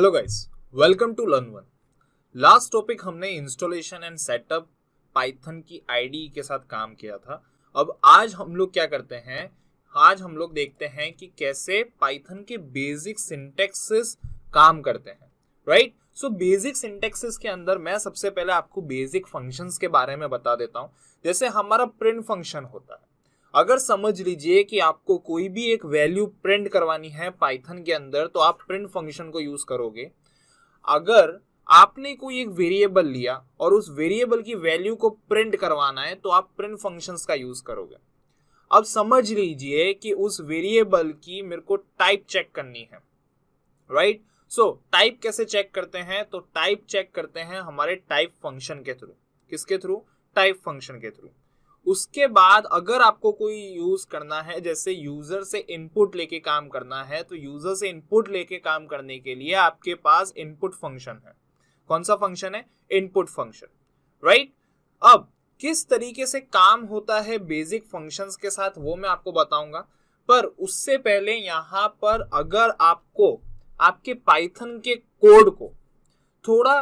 Hello guys, welcome to learn one. Last topic हमने installation and setup Python की ID के साथ काम किया था। अब आज हम लोग क्या करते हैं, आज हम लोग देखते हैं कि कैसे पाइथन के बेसिक सिंटैक्सेस काम करते हैं। राइट, सो बेसिक सिंटैक्सेस के अंदर मैं सबसे पहले आपको बेसिक फंक्शंस के बारे में बता देता हूं। जैसे हमारा प्रिंट फंक्शन होता है, अगर समझ लीजिए कि आपको कोई भी एक वैल्यू प्रिंट करवानी है पाइथन के अंदर, तो आप प्रिंट फंक्शन को यूज करोगे। अगर आपने कोई एक वेरिएबल लिया और उस वेरिएबल की वैल्यू को प्रिंट करवाना है, तो आप प्रिंट फंक्शंस का यूज करोगे। अब समझ लीजिए कि उस वेरिएबल की मेरे को टाइप चेक करनी है। राइट, सो टाइप कैसे चेक करते हैं? तो टाइप चेक करते हैं हमारे टाइप फंक्शन के थ्रू। किसके थ्रू? टाइप फंक्शन के थ्रू। उसके बाद अगर आपको कोई यूज करना है, जैसे यूजर से इनपुट लेके काम करना है, तो यूजर से इनपुट लेके काम करने के लिए आपके पास इनपुट फंक्शन है। कौन सा फंक्शन है? Input function. राइट, अब किस तरीके से काम होता है बेसिक फंक्शंस के साथ वो मैं आपको बताऊंगा, पर उससे पहले यहां पर अगर आपको आपके पाइथन के कोड को थोड़ा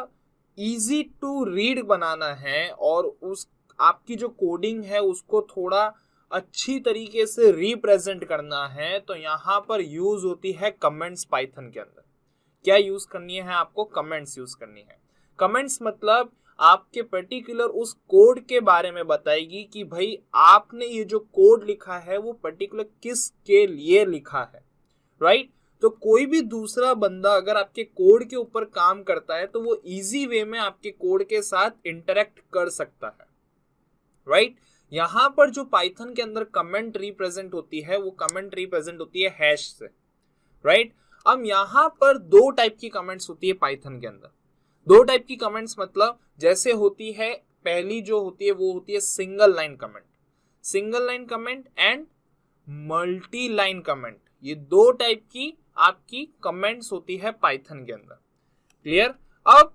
इजी टू रीड बनाना है और उस आपकी जो कोडिंग है उसको थोड़ा अच्छी तरीके से रिप्रेजेंट करना है, तो यहां पर यूज होती है कमेंट्स। पाइथन के अंदर क्या यूज करनी है? आपको कमेंट्स यूज करनी है। कमेंट्स मतलब आपके पर्टिकुलर उस कोड के बारे में बताएगी कि भाई आपने ये जो कोड लिखा है वो पर्टिकुलर किस के लिए लिखा है। राइट, तो कोई भी दूसरा बंदा अगर आपके कोड के ऊपर काम करता है तो वो इजी वे में आपके कोड के साथ इंटरेक्ट कर सकता है। राइट, यहां पर जो पाइथन के अंदर कमेंट रिप्रेजेंट होती है वो कमेंट रिप्रेजेंट होती है हैश से। राइट, अब यहां पर दो टाइप की कमेंट्स होती है पाइथन के अंदर। दो टाइप की कमेंट्स मतलब जैसे होती है, पहली जो होती है वो होती है single line comment. Single line comment and multi line comment, ये दो टाइप की आपकी कमेंट्स होती है पाइथन के अंदर। क्लियर? अब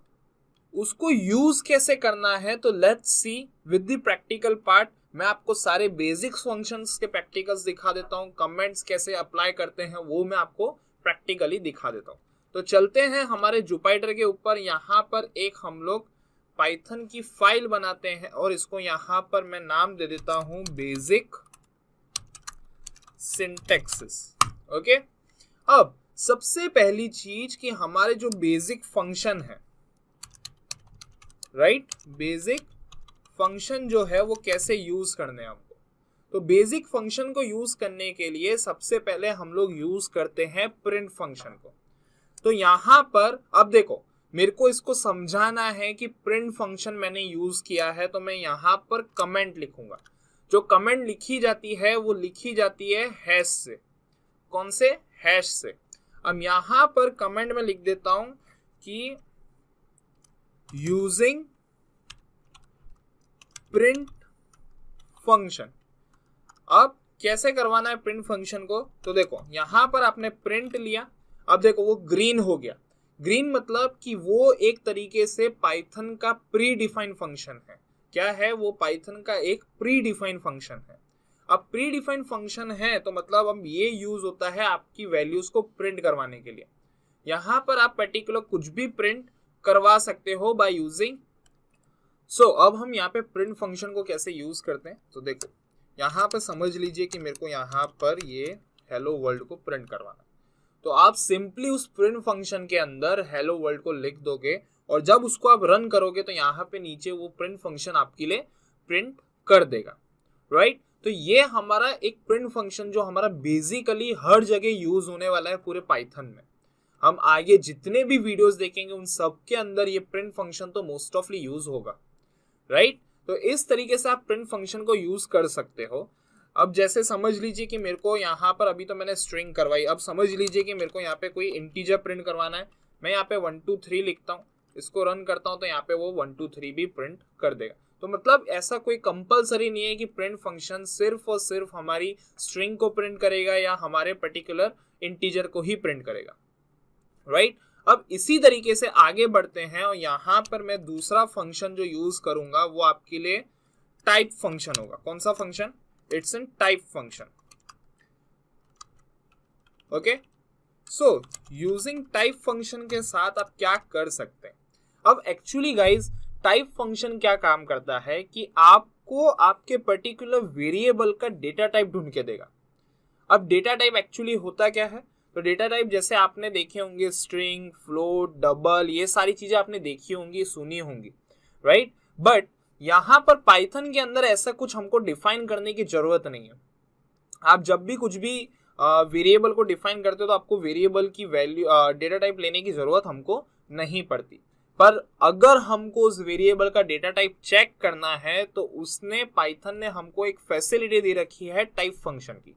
उसको यूज कैसे करना है, तो let's see with the practical part. मैं आपको सारे बेसिक फंक्शंस के प्रैक्टिकल्स दिखा देता हूं, कमेंट्स कैसे अप्लाई करते हैं वो मैं आपको प्रैक्टिकली दिखा देता हूं। तो चलते हैं हमारे जुपिटर के ऊपर। यहां पर एक हम लोग पाइथन की फाइल बनाते हैं और इसको यहां पर मैं नाम दे देता हूं बेसिक सिंटैक्सेस। ओके, अब सबसे पहली चीज कि हमारे जो बेसिक फंक्शन है, राइट, बेसिक फंक्शन जो है वो कैसे यूज करने हैं हमको। तो बेसिक फंक्शन को यूज करने के लिए सबसे पहले हम लोग यूज करते हैं प्रिंट फंक्शन को। तो यहां पर अब देखो, मेरे को इसको समझाना है कि प्रिंट फंक्शन मैंने यूज किया है, तो मैं यहां पर कमेंट लिखूंगा। जो कमेंट लिखी जाती है वो लिखी जाती है हैश से। कौन से? हैश से। अब यहां पर कमेंट में लिख देता हूं कि यूजिंग प्रिंट फंक्शन। अब कैसे करवाना है प्रिंट फंक्शन को? तो देखो यहां पर आपने प्रिंट लिया, अब देखो वो ग्रीन हो गया। ग्रीन मतलब कि वो एक तरीके से पाइथन का प्री डिफाइंड फंक्शन है। क्या है वो? पाइथन का एक प्री डिफाइंड फंक्शन है। अब प्री डिफाइंड फंक्शन है तो मतलब अब ये यूज होता है आपकी वैल्यूज को प्रिंट करवाने के लिए। यहां पर आप पर्टिकुलर कुछ भी प्रिंट करवा सकते हो बाय यूजिंग। सो अब हम यहाँ पे प्रिंट फंक्शन को कैसे यूज करते हैं, तो देखो यहाँ पे समझ लीजिए कि मेरे को यहाँ पर ये हेलो वर्ल्ड को प्रिंट करवाना है। तो आप सिंपली उस प्रिंट फंक्शन के अंदर हेलो वर्ल्ड को लिख दोगे और जब उसको आप रन करोगे तो यहाँ पे नीचे वो प्रिंट फंक्शन आपके लिए प्रिंट कर देगा। राइट, तो ये हमारा एक प्रिंट फंक्शन जो हमारा बेसिकली हर जगह यूज होने वाला है पूरे पाइथन में। हम आगे जितने भी वीडियोस देखेंगे उन सब के अंदर ये प्रिंट फंक्शन तो मोस्ट ऑफली यूज होगा। राइट, तो इस तरीके से आप प्रिंट फंक्शन को यूज कर सकते हो। अब जैसे समझ लीजिए कि मेरे को यहाँ पर अभी तो मैंने स्ट्रिंग करवाई, अब समझ लीजिए कि मेरे को यहाँ पे कोई इंटीजर प्रिंट करवाना है। मैं यहाँ पे 1 2 3 लिखता हूँ, इसको रन करता हूँ तो यहाँ पे वो 1 2 3 भी प्रिंट कर देगा। तो मतलब ऐसा कोई कंपलसरी नहीं है कि प्रिंट फंक्शन सिर्फ और सिर्फ हमारी स्ट्रिंग को प्रिंट करेगा या हमारे पर्टिकुलर इंटीजर को ही प्रिंट करेगा। राइट, अब इसी तरीके से आगे बढ़ते हैं और यहां पर मैं दूसरा फंक्शन जो यूज करूंगा वो आपके लिए टाइप फंक्शन होगा। कौन सा function? It's an type function. Okay, so using type function के साथ आप क्या कर सकते हैं? अब एक्चुअली गाइज टाइप फंक्शन क्या काम करता है कि आपको आपके पर्टिकुलर वेरिएबल का डेटा टाइप ढूंढ के देगा। अब डेटा टाइप एक्चुअली होता क्या है? तो डेटा टाइप जैसे आपने देखे होंगे स्ट्रिंग, फ्लोट, डबल, ये सारी चीजें आपने देखी होंगी, सुनी होंगी, राइट? बट यहां पर पाइथन के अंदर ऐसा कुछ हमको डिफाइन करने की जरूरत नहीं है। आप जब भी कुछ भी वेरिएबल को डिफाइन करते हो तो आपको वेरिएबल की वैल्यू डेटा टाइप लेने की जरूरत हमको नहीं पड़ती। पर अगर हमको उस वेरिएबल का डेटा टाइप चेक करना है तो उसने पाइथन ने हमको एक फैसिलिटी दे रखी है टाइप फंक्शन की,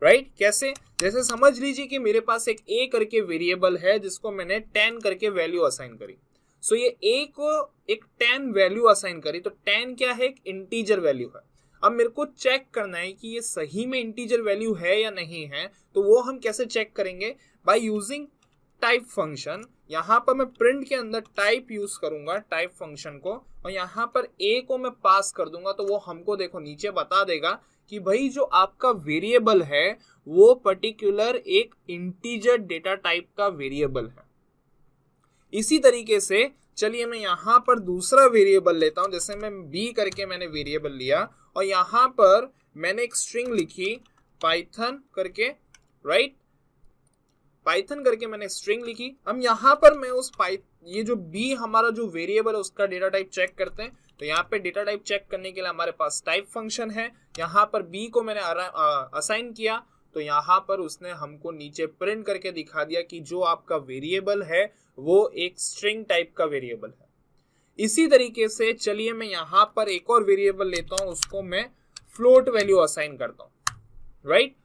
राइट? कैसे? जैसे समझ लीजिए कि मेरे पास एक ए करके वेरिएबल है जिसको मैंने 10 करके वैल्यू असाइन करी। सो ये ए को एक 10 वैल्यू असाइन करी, तो 10 क्या है? एक इंटीजर वैल्यू है। अब मेरे को चेक करना है कि ये सही में इंटीजर वैल्यू है या नहीं है, तो वो हम कैसे चेक करेंगे? By using type function. यहां पर मैं प्रिंट के अंदर टाइप यूज करूंगा, टाइप फंक्शन को, और यहां पर ए को मैं पास कर दूंगा, तो वो हमको देखो नीचे बता देगा कि भाई जो आपका वेरिएबल है वो पर्टिकुलर एक इंटीजर डेटा टाइप का वेरिएबल है। इसी तरीके से चलिए मैं यहां पर दूसरा वेरिएबल लेता हूं। जैसे मैं बी करके मैंने वेरिएबल लिया और यहां पर मैंने एक स्ट्रिंग लिखी पाइथन करके, राइट? पाइथन करके मैंने स्ट्रिंग लिखी। अब यहां पर मैं उस ये जो बी हमारा जो वेरिएबल है उसका डेटा टाइप चेक करते हैं। तो यहाँ पे डेटा टाइप चेक करने के लिए हमारे पास टाइप फंक्शन है। यहाँ पर बी को मैंने असाइन किया, तो यहाँ पर उसने हमको नीचे प्रिंट करके दिखा दिया कि जो आपका वेरिएबल है वो एक स्ट्रिंग टाइप का वेरिएबल है। इसी तरीके से चलिए मैं यहाँ पर एक और वेरिएबल लेता हूँ, उसको मैं फ्लोट वैल्यू असाइन करता हूँ, राइट?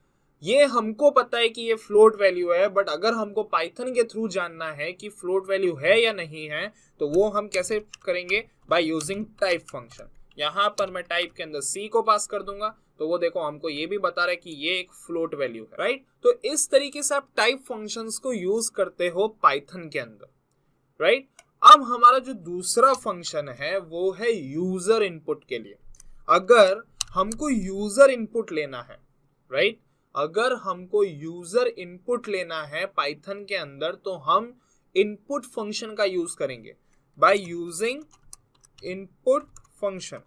ये हमको पता है कि ये फ्लोट वैल्यू है, बट अगर हमको पाइथन के थ्रू जानना है कि फ्लोट वैल्यू है या नहीं है, तो वो हम कैसे करेंगे? By using type function. यहाँ पर मैं टाइप के अंदर सी को पास कर दूंगा, तो वो देखो हमको ये भी बता रहा है कि ये एक फ्लोट वैल्यू है, राइट? तो इस तरीके से आप टाइप फंक्शंस को यूज करते हो पाइथन के अंदर, राइट? अब हमारा जो दूसरा फंक्शन है वो है यूजर इनपुट के लिए। अगर हमको यूजर इनपुट लेना है, राइट? अगर हमको यूजर इनपुट लेना है पाइथन के अंदर, तो हम इनपुट फंक्शन का यूज करेंगे by using input function.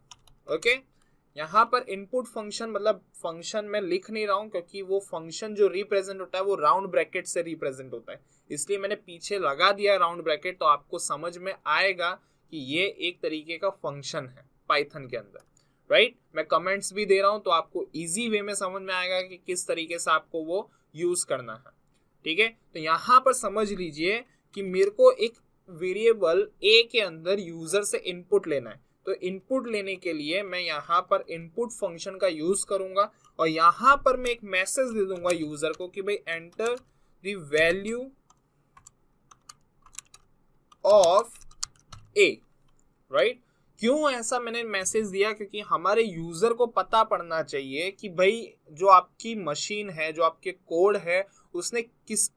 Okay, यहां पर इनपुट फंक्शन मतलब फंक्शन में लिख नहीं रहा हूं क्योंकि वो फंक्शन जो रिप्रेजेंट होता है वो राउंड ब्रैकेट से रिप्रेजेंट होता है, इसलिए मैंने पीछे लगा दिया राउंड ब्रैकेट, तो आपको समझ में आएगा कि ये एक तरीके का फंक्शन है पाइथन के अंदर, राइट? मैं कमेंट्स भी दे रहा हूं तो आपको इजी वे में समझ में आएगा कि किस तरीके से आपको वो यूज करना है, ठीक है? तो यहां पर समझ लीजिए कि मेरे को एक वेरिएबल ए के अंदर यूजर से इनपुट लेना है, तो इनपुट लेने के लिए मैं यहाँ पर इनपुट फंक्शन का यूज करूंगा और यहाँ पर मैं एक मैसेज दे दूंगा यूजर को कि भाई enter the value of A, right? क्यों ऐसा मैंने मैसेज दिया? क्योंकि हमारे यूजर को पता पड़ना चाहिए कि भाई जो आपकी मशीन है, जो आपके कोड है, उसने किस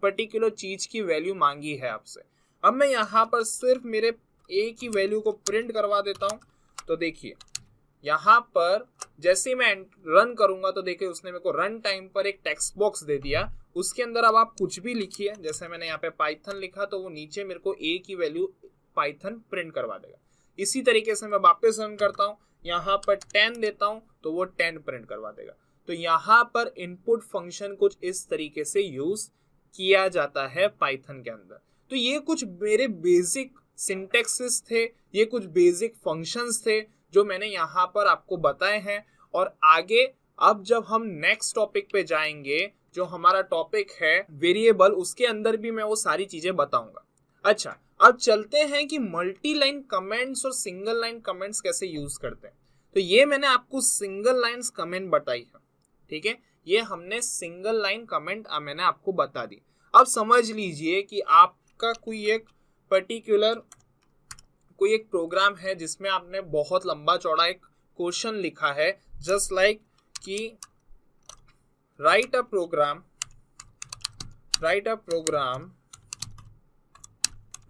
पर्टिकुलर चीज की वैल्यू मांगी है आपसे। अब मैं यहाँ पर सिर्फ मेरे ए की वैल्यू को प्रिंट करवा देता हूं, तो देखिए यहाँ पर जैसे मैं रन करूंगा तो देखिए उसने मेरे को रन टाइम पर एक टेक्स्ट बॉक्स दे दिया, उसके अंदर अब आप कुछ भी लिखिए। जैसे मैंने यहाँ पे पाइथन लिखा तो वो नीचे मेरे को ए की वैल्यू पाइथन प्रिंट करवा देगा। इसी तरीके से मैं वापस रन करता हूँ, यहाँ पर 10 देता हूँ तो वो 10 प्रिंट करवा देगा। तो यहाँ पर इनपुट फंक्शन कुछ इस तरीके से यूज किया जाता है पाइथन के अंदर। तो ये कुछ मेरे बेसिक सिंटैक्सेस थे, ये कुछ बेसिक फंक्शंस थे जो मैंने यहाँ पर आपको बताए हैं। और आगे अब जब हम नेक्स्ट टॉपिक पे जाएंगे, जो हमारा टॉपिक है वेरिएबल, उसके अंदर भी मैं वो सारी चीजें बताऊंगा। अच्छा, अब चलते हैं कि मल्टी लाइन कमेंट्स और सिंगल लाइन कमेंट्स कैसे यूज करते हैं। तो ये मैंने आपको सिंगल लाइन्स कमेंट बताई है, ठीक है? ये हमने सिंगल लाइन कमेंट मैंने आपको बता दी। अब समझ लीजिए कि आपका कोई एक प्रोग्राम है जिसमें आपने बहुत लंबा चौड़ा एक क्वेश्चन लिखा है, जस्ट लाइक कि write a program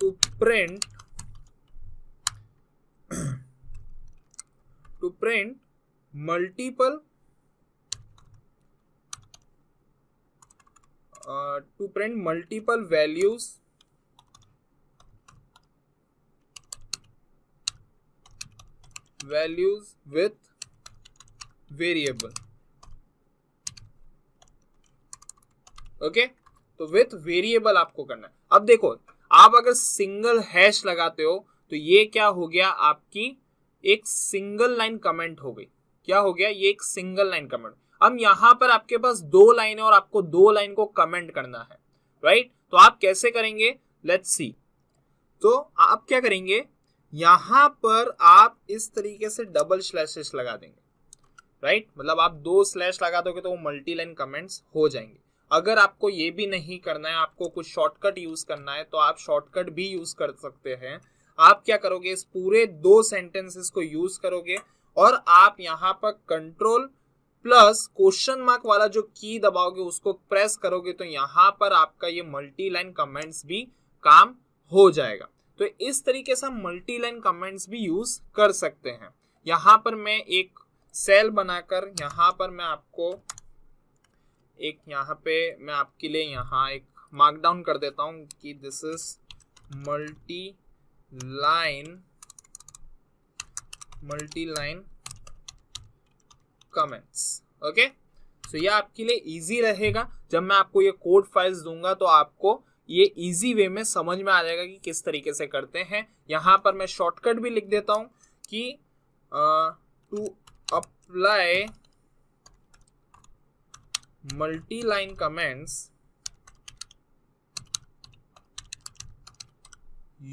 to print multiple to print multiple values with variable. Okay, तो विथ वेरिएबल आपको करना है। अब देखो, आप अगर सिंगल हैश लगाते हो तो ये क्या हो गया, आपकी एक सिंगल लाइन कमेंट हो गई। क्या हो गया, ये एक सिंगल लाइन कमेंट। अब यहां पर आपके पास 2 लाइन है और आपको 2 लाइन को कमेंट करना है, राइट? तो आप कैसे करेंगे, लेट्स सी। तो आप क्या करेंगे, यहां पर आप इस तरीके से डबल स्लैशेस लगा देंगे, राइट? मतलब आप 2 स्लैश लगा दोगे तो वो मल्टी लाइन कमेंट्स हो जाएंगे। अगर आपको ये भी नहीं करना है, आपको कुछ शॉर्टकट यूज करना है, तो आप शॉर्टकट भी यूज कर सकते हैं। आप क्या करोगे, इस पूरे 2 सेंटेंसेस को यूज करोगे और आप यहाँ पर कंट्रोल प्लस क्वेश्चन मार्क वाला जो की दबाओगे उसको प्रेस करोगे, तो यहाँ पर आपका ये मल्टी लाइन कमेंट्स भी काम हो जाएगा। तो इस तरीके से हम मल्टी लाइन कमेंट्स भी यूज कर सकते हैं। यहाँ पर मैं एक सेल बनाकर यहाँ पर मैं आपको एक यहाँ पे मैं आपके लिए यहाँ एक मार्क डाउन कर देता हूँ कि this is multi line comments. Okay, so ये आपके लिए इजी रहेगा। जब मैं आपको ये कोड फाइल्स दूंगा तो आपको ये इजी वे में समझ में आ जाएगा कि किस तरीके से करते हैं। यहाँ पर मैं शॉर्टकट भी लिख देता हूँ कि to apply multi-line comments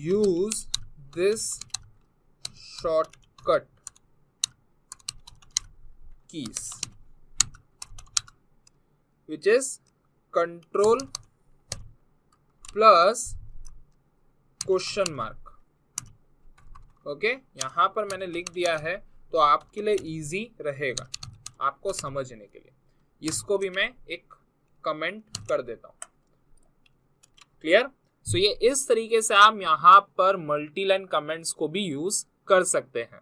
use this shortcut keys which is control plus question mark। Okay, यहां पर मैंने लिख दिया है तो आपके लिए इजी रहेगा आपको समझने के लिए। इसको भी मैं एक कमेंट कर देता हूं। क्लियर? सो ये इस तरीके से आप यहां पर मल्टी लाइन कमेंट्स को भी यूज कर सकते हैं,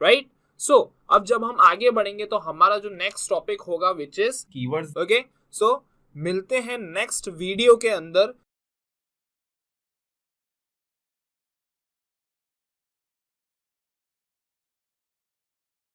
राइट? सो अब जब हम आगे बढ़ेंगे तो हमारा जो नेक्स्ट टॉपिक होगा विच इज कीवर्ड्स। ओके, सो मिलते हैं नेक्स्ट वीडियो के अंदर